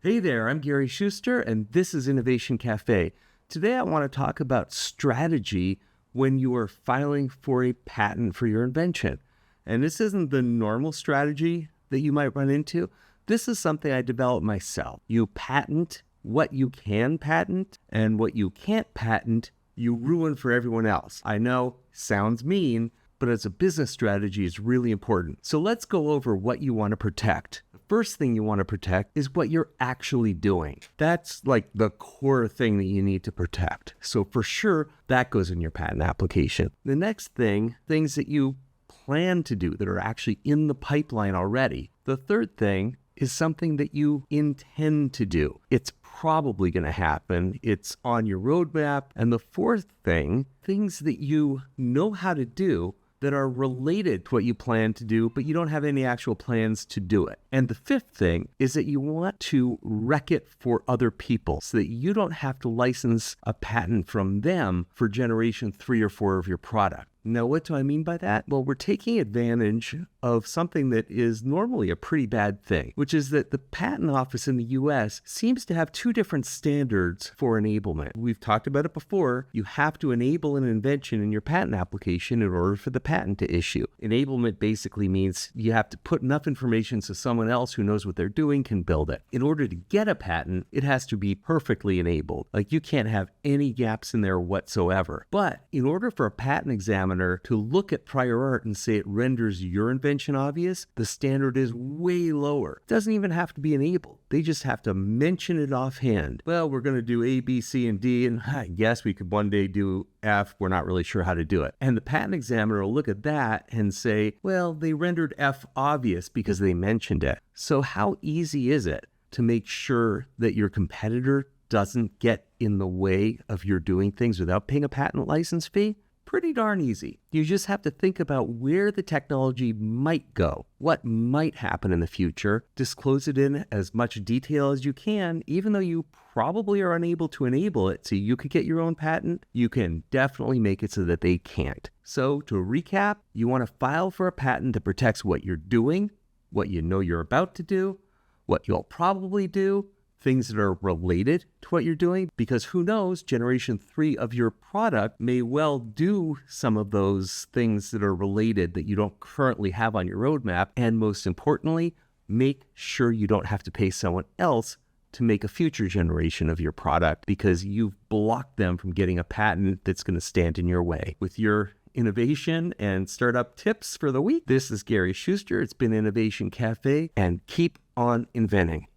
Hey there, I'm Gary Schuster, and this is Innovation Cafe. Today I want to talk about strategy when you are filing for a patent for your invention. And this isn't the normal strategy that you might run into. This is something I developed myself. You patent what you can patent, and what you can't patent, you ruin for everyone else. I know, sounds mean, but as a business strategy, it's really important. So let's go over what you want to protect. First thing you want to protect is what you're actually doing. That's like the core thing that you need to protect. So for sure, that goes in your patent application. The next thing, things that you plan to do that are actually in the pipeline already. The third thing is something that you intend to do. It's probably going to happen. It's on your roadmap. And the fourth thing, things that you know how to do that are related to what you plan to do, but you don't have any actual plans to do it. And the fifth thing is that you want to wreck it for other people so that you don't have to license a patent from them for generation 3 or 4 of your product. Now, what do I mean by that? Well, we're taking advantage of something that is normally a pretty bad thing, which is that the patent office in the US seems to have two different standards for enablement. We've talked about it before. You have to enable an invention in your patent application in order for the patent to issue. Enablement basically means you have to put enough information so someone else who knows what they're doing can build it. In order to get a patent, it has to be perfectly enabled. Like you can't have any gaps in there whatsoever. But in order for a patent examiner to look at prior art and say it renders your invention obvious, the standard is way lower. It doesn't even have to be enabled. They just have to mention it offhand. Well, we're going to do A, B, C, and D, and I guess we could one day do F. We're not really sure how to do it. And the patent examiner will look at that and say, well, they rendered F obvious because they mentioned it. So how easy is it to make sure that your competitor doesn't get in the way of your doing things without paying a patent license fee? Pretty darn easy. You just have to think about where the technology might go, what might happen in the future, disclose it in as much detail as you can, even though you probably are unable to enable it so you could get your own patent. You can definitely make it so that they can't. So to recap, you want to file for a patent that protects what you're doing, what you know you're about to do, what you'll probably do, things that are related to what you're doing, because who knows, generation 3 of your product may well do some of those things that are related that you don't currently have on your roadmap. And most importantly, make sure you don't have to pay someone else to make a future generation of your product because you've blocked them from getting a patent that's going to stand in your way. With your innovation and startup tips for the week, this is Gary Schuster. It's been Innovation Cafe, and keep on inventing.